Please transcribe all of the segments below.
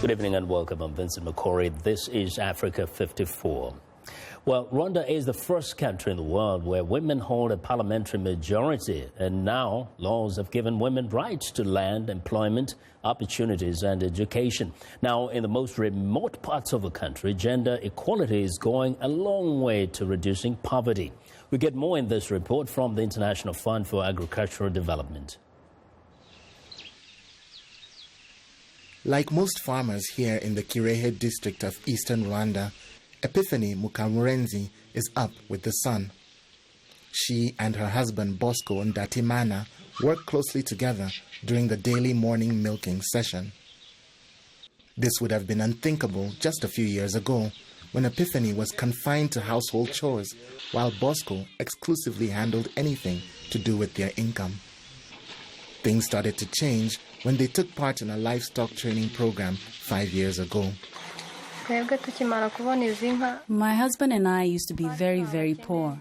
Good evening and welcome. I'm Vincent Makori. This is Africa 54. Well, Rwanda is the first country in the world where women hold a parliamentary majority, and now laws have given women rights to land, employment, opportunities and education. Now, in the most remote parts of the country, gender equality is going a long way to reducing poverty. We get more in this report from the International Fund for Agricultural Development. Like most farmers here in the Kirehe district of eastern Rwanda, Epiphany Mukamurenzi is up with the sun. She and her husband Bosco Ndatimana work closely together during the daily morning milking session. This would have been unthinkable just a few years ago when Epiphany was confined to household chores while Bosco exclusively handled anything to do with their income. Things started to change when they took part in a livestock training program 5 years ago. My husband and I used to be very, very poor.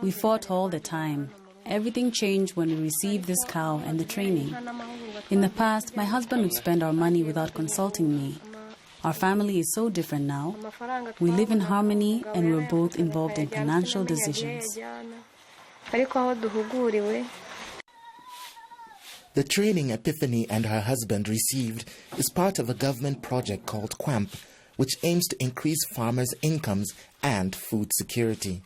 We fought all the time. Everything changed when we received this cow and the training. In the past, my husband would spend our money without consulting me. Our family is so different now. We live in harmony and we're both involved in financial decisions. The training Epiphany and her husband received is part of a government project called QUAMP, which aims to increase farmers' incomes and food security.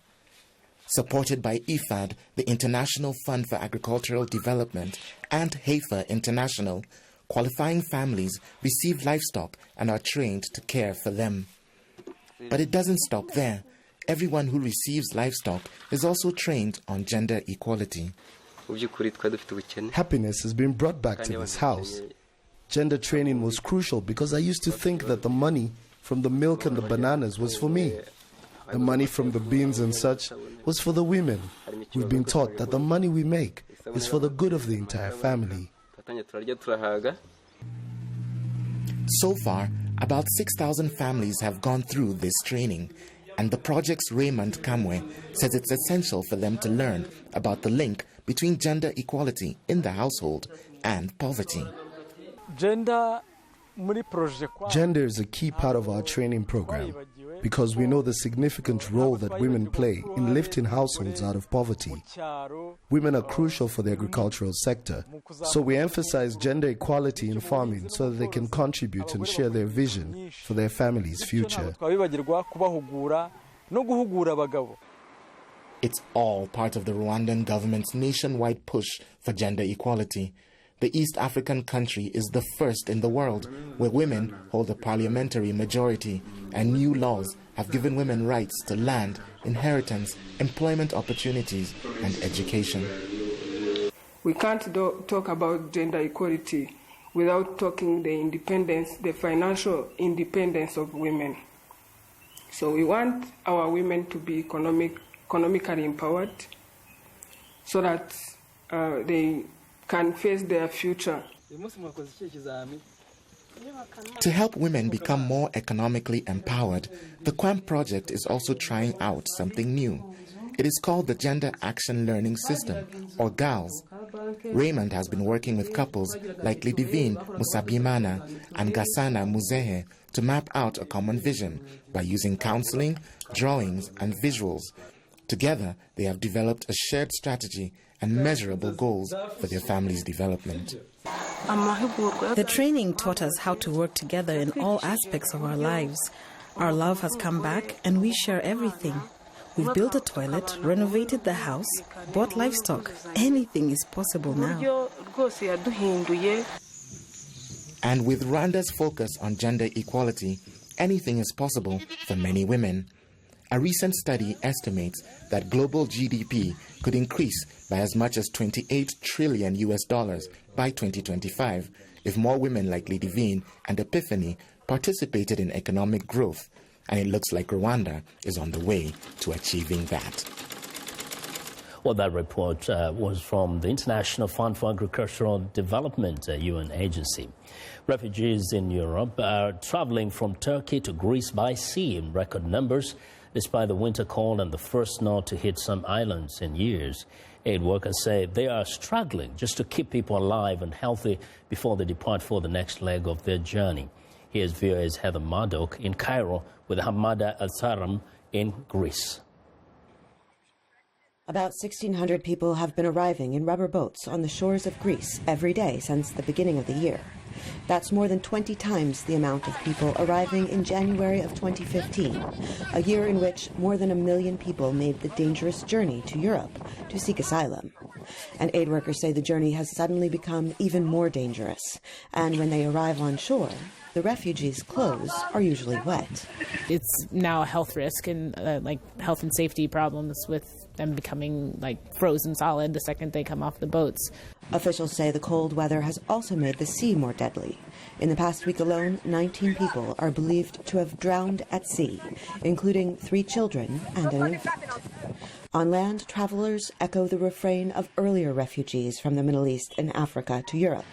Supported by IFAD, the International Fund for Agricultural Development, and HAFA International, qualifying families receive livestock and are trained to care for them. But it doesn't stop there. Everyone who receives livestock is also trained on gender equality. Happiness has been brought back to this house. Gender training was crucial because I used to think that the money from the milk and the bananas was for me. The money from the beans and such was for the women. We've been taught that the money we make is for the good of the entire family. So far, about 6,000 families have gone through this training, and the project's Raymond Kamwe says it's essential for them to learn about the link between gender equality in the household and poverty. Gender is a key part of our training program because we know the significant role that women play in lifting households out of poverty. Women are crucial for the agricultural sector, so we emphasize gender equality in farming so that they can contribute and share their vision for their family's future. It's all part of the Rwandan government's nationwide push for gender equality. The East African country is the first in the world where women hold a parliamentary majority, and new laws have given women rights to land, inheritance, employment opportunities, and education. We can't talk about gender equality without talking the financial independence of women. So we want our women to be economically empowered so that they can face their future. To help women become more economically empowered, the QUAMP project is also trying out something new. It is called the Gender Action Learning System, or GALS. Raymond has been working with couples like Lidivine Musabimana and Gasana Muzehe to map out a common vision by using counseling, drawings, and visuals. Together, they have developed a shared strategy and measurable goals for their family's development. The training taught us how to work together in all aspects of our lives. Our love has come back and we share everything. We've built a toilet, renovated the house, bought livestock. Anything is possible now. And with Rwanda's focus on gender equality, anything is possible for many women. A recent study estimates that global GDP could increase by as much as $28 trillion by 2025 if more women like Lidivine and Epiphany participated in economic growth. And it looks like Rwanda is on the way to achieving that. Well, that report was from the International Fund for Agricultural Development, a UN agency. Refugees in Europe are traveling from Turkey to Greece by sea in record numbers, despite the winter cold and the first snow to hit some islands in years. Aid workers say they are struggling just to keep people alive and healthy before they depart for the next leg of their journey. Here's VOA's Heather Murdoch in Cairo with Hamada Al-Saram in Greece. About 1,600 people have been arriving in rubber boats on the shores of Greece every day since the beginning of the year. That's more than 20 times the amount of people arriving in January of 2015, a year in which more than 1 million people made the dangerous journey to Europe to seek asylum. And aid workers say the journey has suddenly become even more dangerous. And when they arrive on shore, the refugees' clothes are usually wet. It's now a health risk and health and safety problems with them becoming frozen solid the second they come off the boats. Officials say the cold weather has also made the sea more deadly. In the past week alone, 19 people are believed to have drowned at sea, including 3 children and an infant. On land, travelers echo the refrain of earlier refugees from the Middle East and Africa to Europe.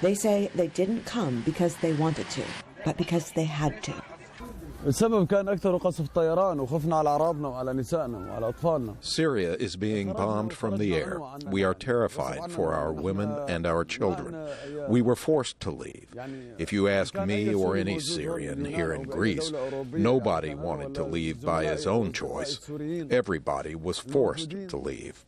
They say they didn't come because they wanted to, but because they had to. Syria is being bombed from the air. We are terrified for our women and our children. We were forced to leave. If you ask me or any Syrian here in Greece, nobody wanted to leave by his own choice. Everybody was forced to leave.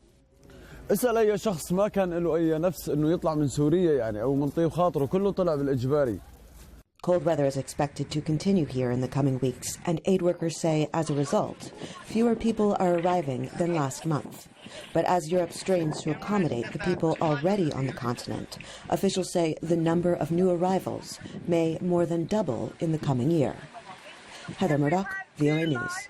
اسأل أي شخص ما كان له أي نفس إنه يطلع من سوريا يعني أو من طيب خاطره كله طلع بالإجباري. Cold weather is expected to continue here in the coming weeks, and aid workers say, as a result, fewer people are arriving than last month. But as Europe strains to accommodate the people already on the continent, officials say the number of new arrivals may more than double in the coming year. Heather Murdoch, VOA News.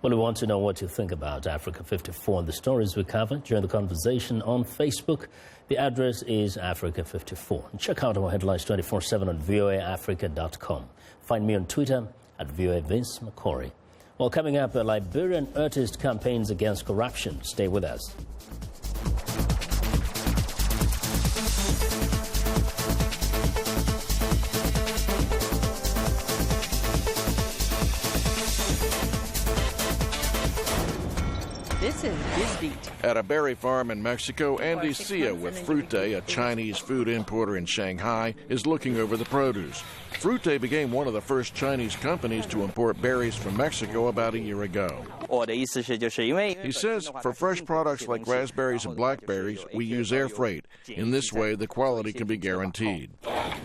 Well, we want to know what you think about Africa 54 and the stories we cover during the conversation on Facebook. The address is Africa 54. Check out our headlines 24/7 on voaafrica.com. Find me on Twitter at VOA Vince Makori. Well, coming up, a Liberian artist campaigns against corruption. Stay with us. This is BizBeat. At a berry farm in Mexico, Andy Sia with Fruite, a Chinese food importer in Shanghai, is looking over the produce. Fruite became one of the first Chinese companies to import berries from Mexico about a year ago. He says for fresh products like raspberries and blackberries, we use air freight. In this way, the quality can be guaranteed.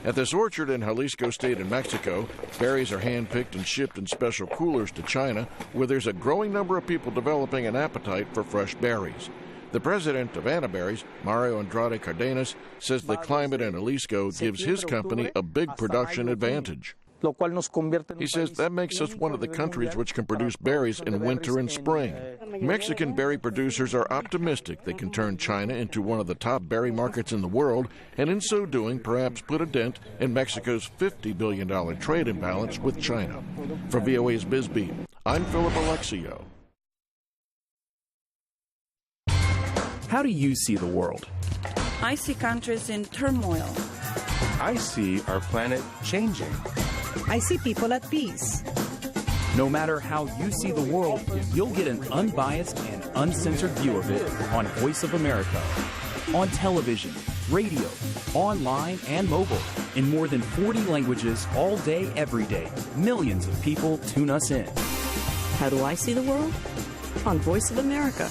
At this orchard in Jalisco State in Mexico, berries are hand-picked and shipped in special coolers to China, where there's a growing number of people developing an appetite for fresh berries. The president of Anaberries, Mario Andrade Cardenas, says the climate in Jalisco gives his company a big production advantage. He says that makes us one of the countries which can produce berries in winter and spring. Mexican berry producers are optimistic they can turn China into one of the top berry markets in the world, and in so doing perhaps put a dent in Mexico's $50 billion trade imbalance with China. For VOA's BizBeat, I'm Philip Alexio. How do you see the world? I see countries in turmoil. I see our planet changing. I see people at peace. No matter how you see the world, you'll get an unbiased and uncensored view of it on Voice of America. On television, radio, online, and mobile. In more than 40 languages all day, every day. Millions of people tune us in. How do I see the world? On Voice of America.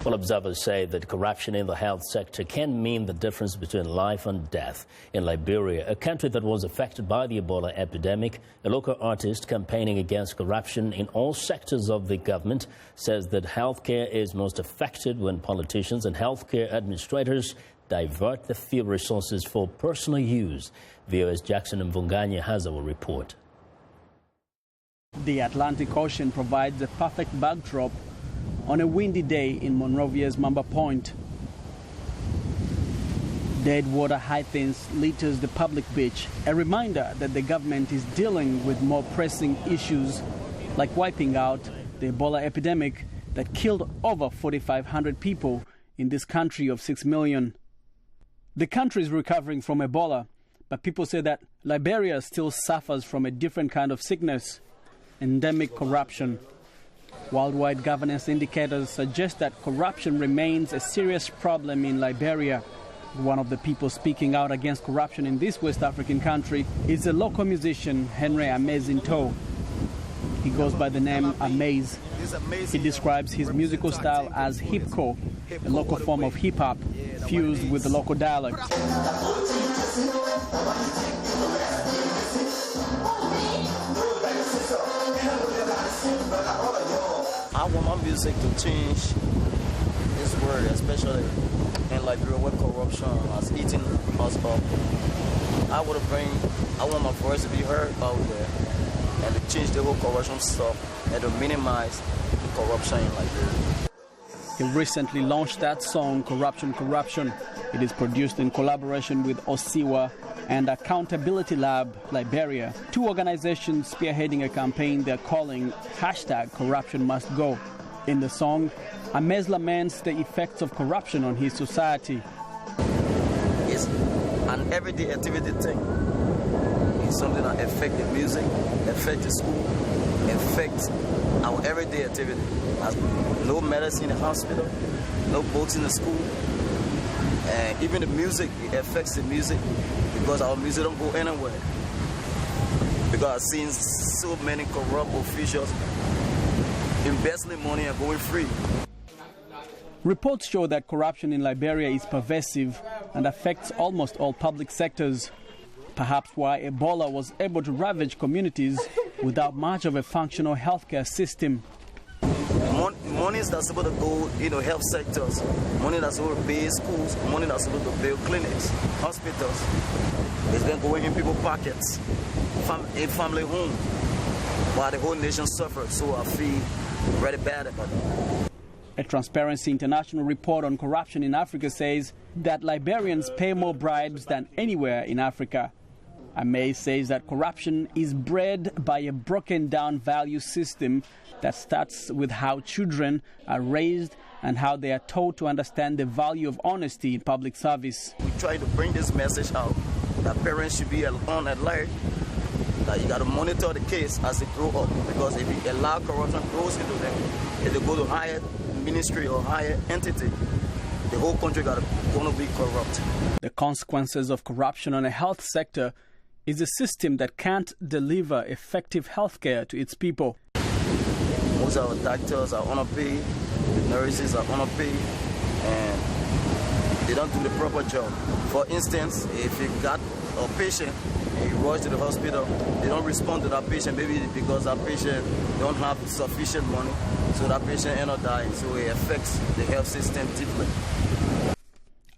Well, observers say that corruption in the health sector can mean the difference between life and death. In Liberia, a country that was affected by the Ebola epidemic, a local artist campaigning against corruption in all sectors of the government says that healthcare is most affected when politicians and healthcare administrators divert the few resources for personal use. VOA's Jackson Mvunganya has our report. The Atlantic Ocean provides a perfect backdrop on a windy day in Monrovia's Mamba Point. Dead water hyacinths litters the public beach, a reminder that the government is dealing with more pressing issues like wiping out the Ebola epidemic that killed over 4,500 people in this country of 6 million. The country is recovering from Ebola, but people say that Liberia still suffers from a different kind of sickness, endemic corruption. Worldwide governance indicators suggest that corruption remains a serious problem in Liberia. One of the people speaking out against corruption in this West African country is the local musician Henry Amazinto. He goes by the name Amaze. He describes his musical style as hip-hop, a local form of hip-hop fused with the local dialect. I want my music to change this world, especially in Liberia where corruption has eaten us up. I want my voice to be heard out there and to change the whole corruption stuff and to minimize the corruption in Liberia. He recently launched that song, Corruption, Corruption. It is produced in collaboration with Osiwa and Accountability Lab Liberia, two organizations spearheading a campaign they're calling #CorruptionMustGo. In the song, Amez laments the effects of corruption on his society. It's an everyday activity thing. It's something that affects the music, affects the school, affects our everyday activity. As no medicine in the hospital, no books in the school, and even the music, it affects the music because our music don't go anywhere. Because I've seen so many corrupt officials embezzling money and going free. Reports show that corruption in Liberia is pervasive and affects almost all public sectors. Perhaps why Ebola was able to ravage communities without much of a functional healthcare system. Money that's supposed to go, health sectors. Money that's supposed to pay schools. Money that's supposed to pay clinics, hospitals. It's been going in people's pockets, in family home, while the whole nation suffered. So I feel very bad about that. A Transparency International report on corruption in Africa says that Liberians pay more bribes than anywhere in Africa. Amay says that corruption is bred by a broken down value system that starts with how children are raised and how they are taught to understand the value of honesty in public service. We try to bring this message out that parents should be on alert, that you got to monitor the case as they grow up, because if you allow corruption grows into them, if they go to higher ministry or higher entity, the whole country going to be corrupt. The consequences of corruption on a health sector is a system that can't deliver effective health care to its people. Most of our doctors are underpaid, the nurses are underpaid, and they don't do the proper job. For instance, if you got a patient and you rush to the hospital, they don't respond to that patient, maybe because that patient don't have sufficient money, so that patient ends up dying, so it affects the health system deeply.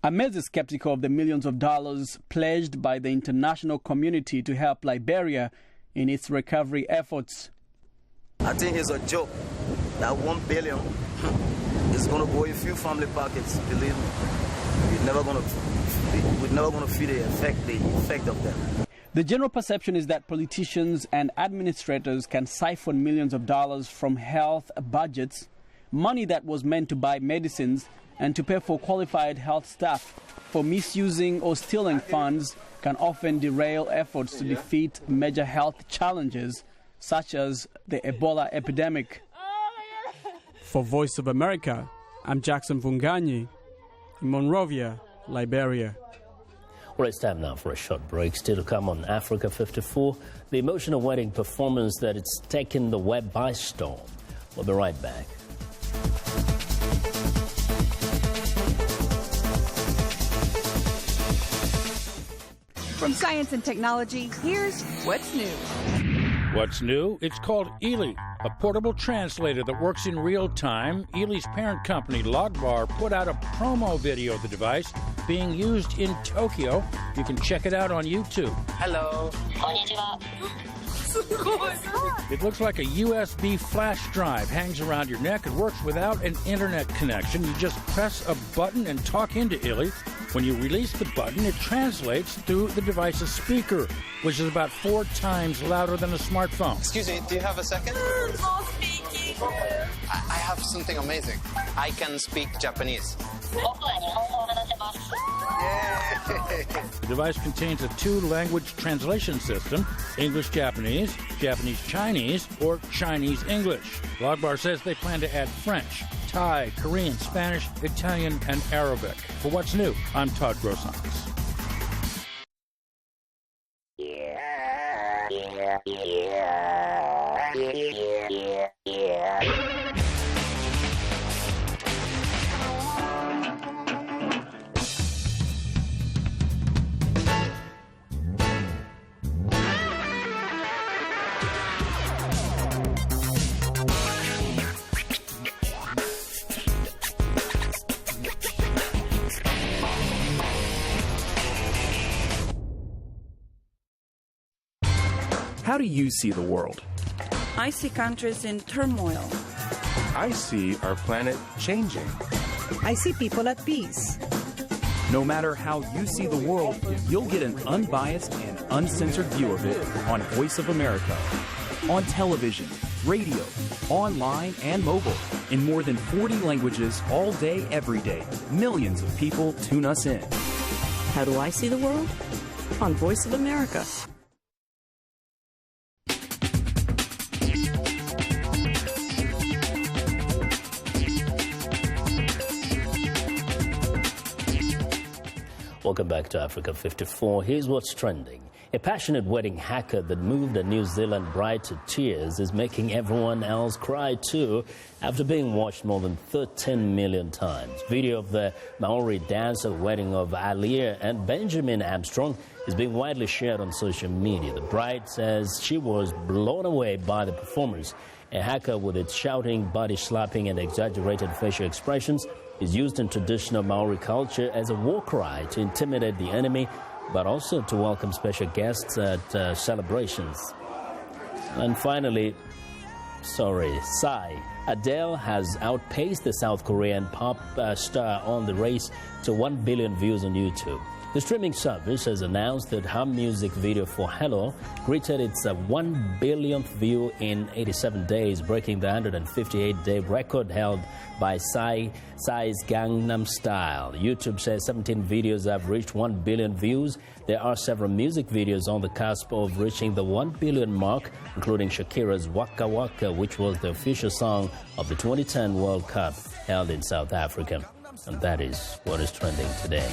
Amez is skeptical of the millions of dollars pledged by the international community to help Liberia in its recovery efforts. I think it's a joke. That $1 billion is going to go in few family pockets, believe me. We're never going to feel the effect of that. The general perception is that politicians and administrators can siphon millions of dollars from health budgets, money that was meant to buy medicines and to pay for qualified health staff. For misusing or stealing funds can often derail efforts to defeat major health challenges, such as the Ebola epidemic. For Voice of America, I'm Jackson Vunganyi in Monrovia, Liberia. Well, it's time now for a short break. Still to come on Africa 54, the emotional wedding performance that it's taken the web by storm. We'll be right back. From Science and Technology, here's What's New. What's new? It's called Ely, a portable translator that works in real time. Ely's parent company, Logbar, put out a promo video of the device being used in Tokyo. You can check it out on YouTube. Hello. It looks like a USB flash drive, hangs around your neck, and works without an internet connection. You just press a button and talk into Ely. When you release the button, it translates through the device's speaker, which is about 4 times louder than a smartphone. Excuse me, do you have a second? I have something amazing. I can speak Japanese. Yeah. The device contains a two-language translation system, English-Japanese, Japanese-Chinese, or Chinese-English. Logbar says they plan to add French, Thai, Korean, Spanish, Italian, and Arabic. For What's New, I'm Todd Grossanz. How do you see the world? I see countries in turmoil. I see our planet changing. I see people at peace. No matter how you see the world, you'll get an unbiased and uncensored view of it on Voice of America. On television, radio, online, and mobile. In more than 40 languages all day, every day. Millions of people tune us in. How do I see the world? On Voice of America. Welcome back to Africa 54. Here's what's trending. A passionate wedding hacker that moved a New Zealand bride to tears is making everyone else cry too after being watched more than 13 million times. Video of the Maori dancer wedding of Alia and Benjamin Armstrong is being widely shared on social media. The bride says she was blown away by the performance. A hacker with its shouting, body slapping and exaggerated facial expressions is used in traditional Maori culture as a war cry to intimidate the enemy, but also to welcome special guests at celebrations. And finally, Psy. Adele has outpaced the South Korean pop star on the race to 1 billion views on YouTube. The streaming service has announced that her music video for Hello greeted its 1 billionth view in 87 days, breaking the 158-day record held by Psy's Gangnam Style. YouTube says 17 videos have reached 1 billion views. There are several music videos on the cusp of reaching the 1 billion mark, including Shakira's Waka Waka, which was the official song of the 2010 World Cup held in South Africa. And that is what is trending today.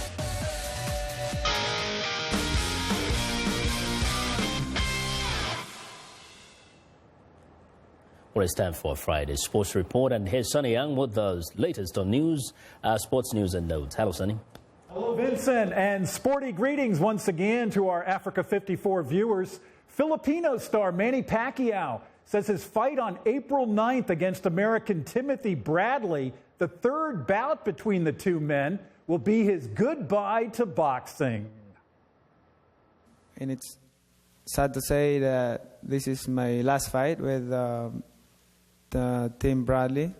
Well, it's time for Friday's Sports Report, and here's Sonny Young with the latest on news, sports news and notes. Hello, Sonny. Hello, Vincent, and sporty greetings once again to our Africa 54 viewers. Filipino star Manny Pacquiao says his fight on April 9th against American Timothy Bradley, the third bout between the two men, will be his goodbye to boxing. And it's sad to say that this is my last fight with Tim Bradley,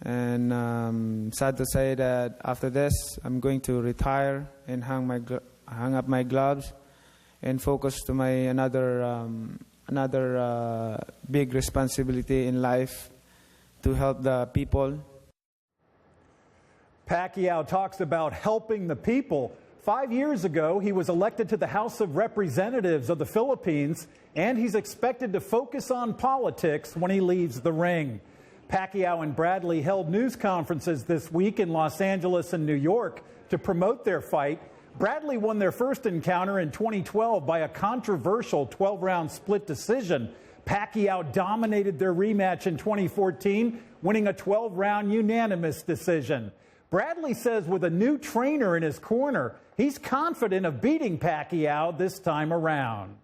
and sad to say that after this I'm going to retire and hang up my gloves and focus to my another big responsibility in life, to help the people. Pacquiao talks about helping the people. 5 years ago, he was elected to the House of Representatives of the Philippines, and he's expected to focus on politics when he leaves the ring. Pacquiao and Bradley held news conferences this week in Los Angeles and New York to promote their fight. Bradley won their first encounter in 2012 by a controversial 12-round split decision. Pacquiao dominated their rematch in 2014, winning a 12-round unanimous decision. Bradley says with a new trainer in his corner, he's confident of beating Pacquiao this time around.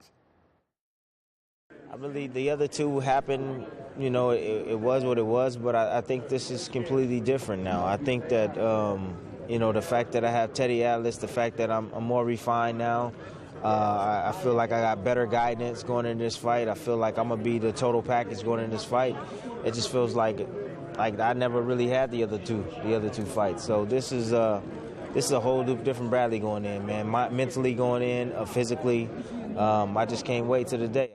I believe the other two happened, you know, it was what it was, but I think this is completely different now. I think that, you know, the fact that I have Teddy Atlas, the fact that I'm more refined now, I feel like I got better guidance going into this fight. I feel like I'm going to be the total package going into this fight. It just feels like I never really had the other two fights. So this is a whole different Bradley going in, man. Mentally going in, physically. I just can't wait to the day.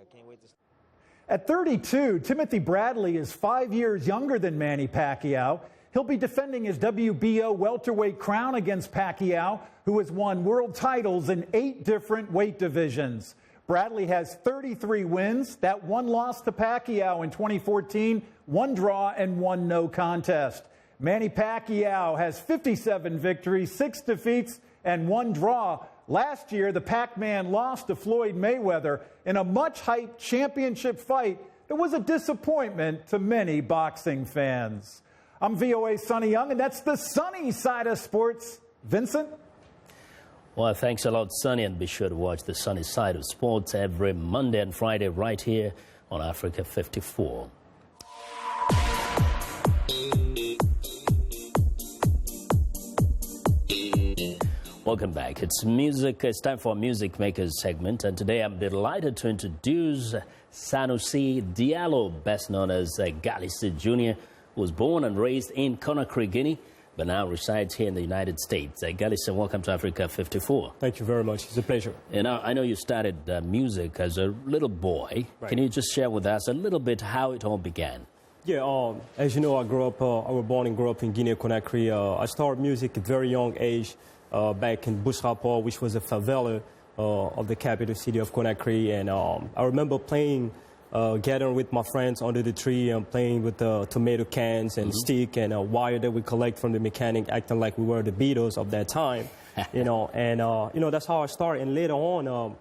At 32, Timothy Bradley is 5 years younger than Manny Pacquiao. He'll be defending his WBO welterweight crown against Pacquiao, who has won world titles in 8 different weight divisions. Bradley has 33 wins. That 1 loss to Pacquiao in 2014, 1 draw and 1 no contest. Manny Pacquiao has 57 victories, 6 defeats, and 1 draw. Last year, the Pac-Man lost to Floyd Mayweather in a much-hyped championship fight that was a disappointment to many boxing fans. I'm VOA's Sonny Young, and that's the sunny side of sports. Vincent? Well, thanks a lot, Sonny, and be sure to watch the sunny side of sports every Monday and Friday right here on Africa 54. Welcome back. It's time for Music Makers segment, and today I'm delighted to introduce Sanusi Diallo, best known as Galisa Jr., who was born and raised in Conakry, Guinea, but now resides here in the United States. Galisa, welcome to Africa 54. Thank you very much. It's a pleasure. And I know you started music as a little boy. Right. Can you just share with us a little bit how it all began? Yeah, as you know, I was born and grew up in Guinea-Conakry. I started music at a very young age. Back in Bush-Rapport, which was a favela of the capital city of Conakry. And I remember playing, gathering with my friends under the tree and playing with tomato cans and stick and a wire that we collect from the mechanic, acting like we were the Beatles of that time. That's how I started. And later on,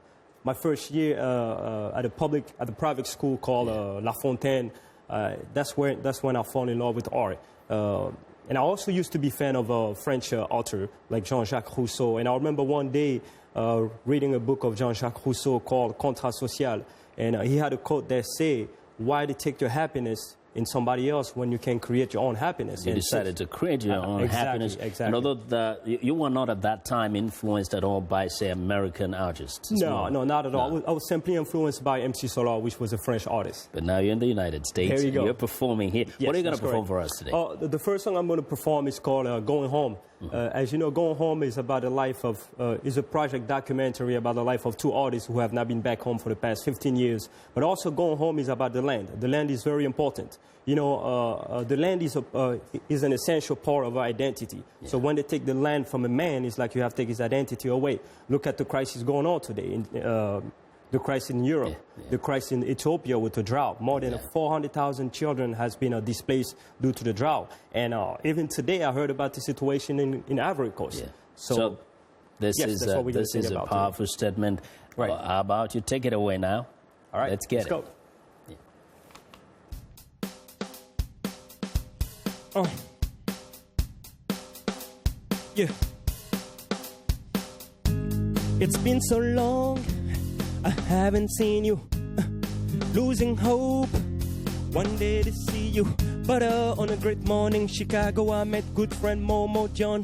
my first year at a private school called La Fontaine, that's when I fell in love with art. And I also used to be a fan of a French author like Jean-Jacques Rousseau. And I remember one day reading a book of Jean-Jacques Rousseau called Contrat Social. And he had a quote that said, why to take your happiness in somebody else when you can create your own happiness? You decided to create your own happiness. Exactly. And although you were not at that time influenced at all by, say, American artists. No, not at all. I was simply influenced by MC Solar, which was a French artist. But now you're in the United States. Here you go. You're performing here. Yes, what are you going to perform correct. for us today? The first song I'm going to perform is called Going Home. As you know, Going Home is about the life of, is a project documentary about the life of 2 artists who have not been back home for the past 15 years. But also Going Home is about the land. The land is very important. You know, the land is an essential part of our identity. Yeah. So when they take the land from a man, it's like you have to take his identity away. Look at the crisis going on today. The crisis in Europe, the crisis in Ethiopia with the drought. More than 400,000 children has been displaced due to the drought. And even today, I heard about the situation in Ivory Coast. Yeah. So this is a powerful statement. Right. Well, how about you take it away now? All right. Let's get it. Go. Yeah. It's been so long, I haven't seen you. Losing hope, one day to see you. But on a great morning, Chicago, I met good friend Momo John.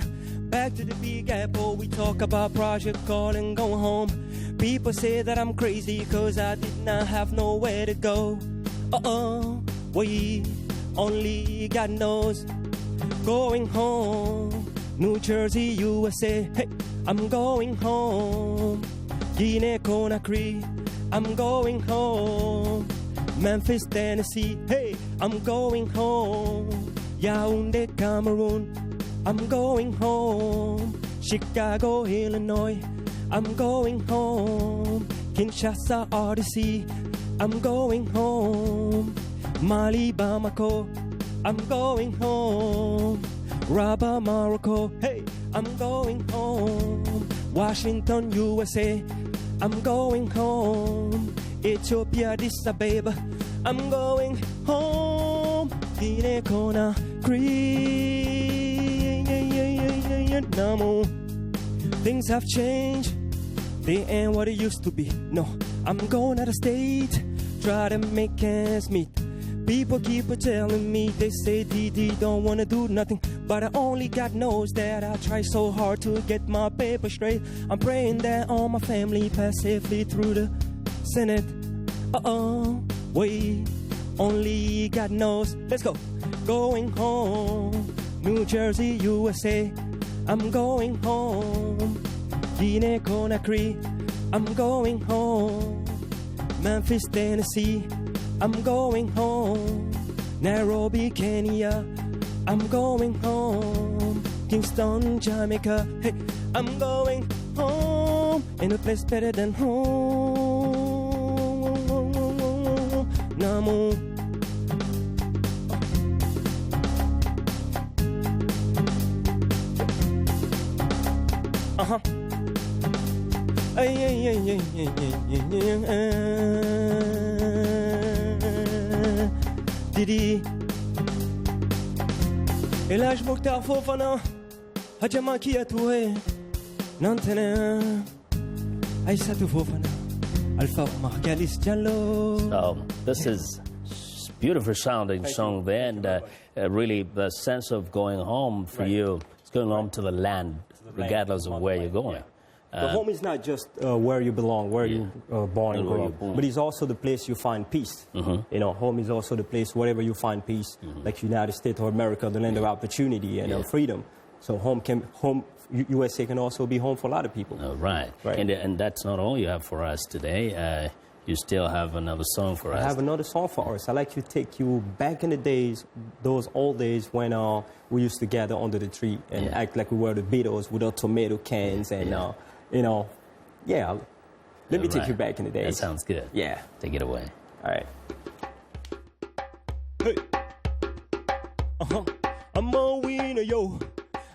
Back to the Big Apple, we talk about project call and go home. People say that I'm crazy cause I did not have nowhere to go. We only God knows. Going home, New Jersey, USA. Hey, I'm going home. Guinea-Conakry, I'm going home. Memphis, Tennessee. Hey, I'm going home. Yaoundé, Cameroon, I'm going home. Chicago, Illinois, I'm going home. Kinshasa, RDC, I'm going home. Mali, Bamako, I'm going home. Rabat, Morocco, hey, I'm going home. Washington, USA, I'm going home. Ethiopia, Addis Ababa, I'm going home. Guinea-Conakry, things have changed. They ain't what it used to be. No, I'm going out of state, try to make ends meet. People keep telling me, they say DD don't wanna do nothing, but only God knows that I try so hard to get my paper straight. I'm praying that all my family pass safely through the Senate. Wait, only God knows. Let's go. Going home, New Jersey, USA. I'm going home. Guinea-Conakry, I'm going home. Memphis, Tennessee, I'm going home. Nairobi, Kenya, I'm going home, Kingston, Jamaica. Hey, I'm going home, in a place better than home. Namo. Didi Elaj Mokhtar Fofana Hadjama Kiyatoué Nantene Aïssatou Fofana Alpha Omar Galis Diallo. So this is beautiful sounding song there, and really the sense of going home for you, it's going home to the land regardless of where you're going. The home is not just where you belong, where you born and grow up, but it's also the place you find peace. You know, home is also the place wherever you find peace, like United States or America, the land of opportunity and freedom. So USA can also be home for a lot of people. Right. And that's not all you have for us today. You still have another song for us. I have another song for us. I'd like to take you back in the days, those old days when we used to gather under the tree and act like we were the Beatles with our tomato cans and, you know, let me take you back in the days. That sounds good. Yeah. Take it away. All right. Hey. I'm a winner, yo.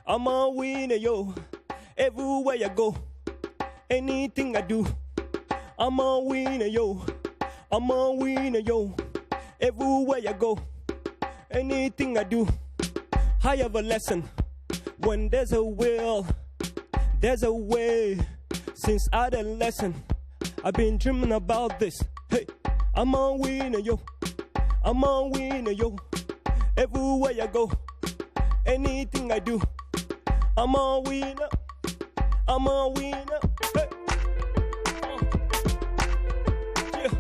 I'm a winner, yo. Everywhere I go, anything I do, I'm a winner, yo. I'm a winner, yo. Everywhere I go, anything I do, I have a lesson. When there's a will, there's a way. Since adolescent, I've been dreaming about this. Hey, I'm a winner, yo. I'm a winner, yo. Everywhere I go, anything I do, I'm a winner. I'm a winner. Hey.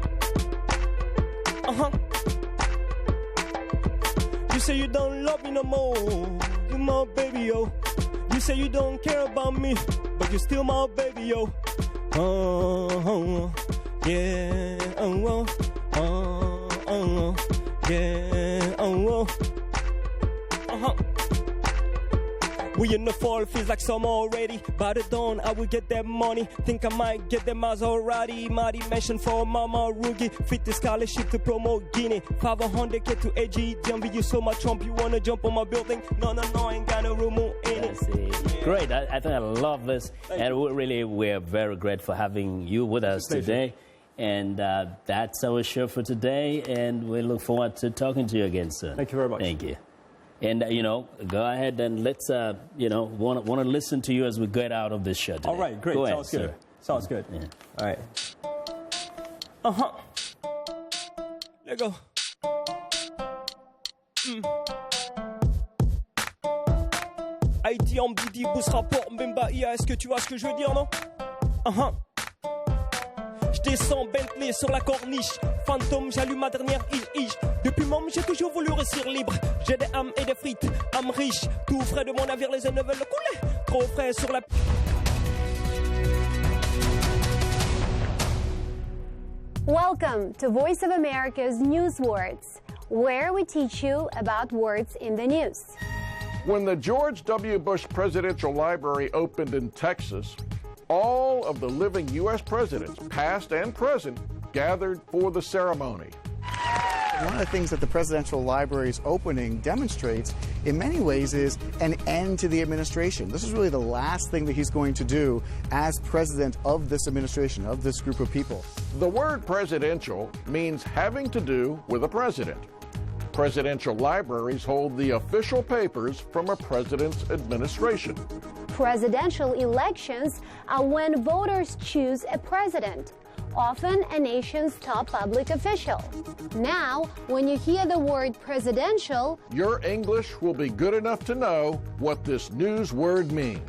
You say you don't love me no more. You my baby, yo. You say you don't care about me, but you're still my baby, yo. Yeah, yeah, We in the fall, feels like summer already. By the dawn, I will get that money. Think I might get them Maserati. Mighty mention for Mama Rugi. Fit the scholarship to promote Guinea. 500K to AG. Jambi, you so much Trump, you wanna jump on my building? No, ain't got no room in it. Great, I think I love this. And we're very grateful for having you with us today. And that's our show for today. And we look forward to talking to you again soon. Thank you very much. Thank you. And, go ahead and let's, want to listen to you as we get out of this show today. All right, great. Go ahead, Sounds good. sir. Sounds good. Yeah. All right. Let go. Haïti en Bidi, Bous rapport, Mbemba, IA, est-ce que tu vois ce que je veux dire, non? Je descends Bentley sur la corniche. Fantôme, j'allume ma dernière ish. Depuis môme, j'ai toujours voulu réussir libre. J'ai des âmes et des frites, âmes riches. Tout frais de mon navire, les ailes ne veulent couler. Trop frais sur la... Welcome to Voice of America's News Words, where we teach you about words in the news. When the George W. Bush Presidential Library opened in Texas, all of the living U.S. presidents, past and present, gathered for the ceremony. One of the things that the Presidential Library's opening demonstrates, in many ways, is an end to the administration. This is really the last thing that he's going to do as president of this administration, of this group of people. The word presidential means having to do with a president. Presidential libraries hold the official papers from a president's administration. Presidential elections are when voters choose a president, often a nation's top public official. Now, when you hear the word presidential, your English will be good enough to know what this news word means.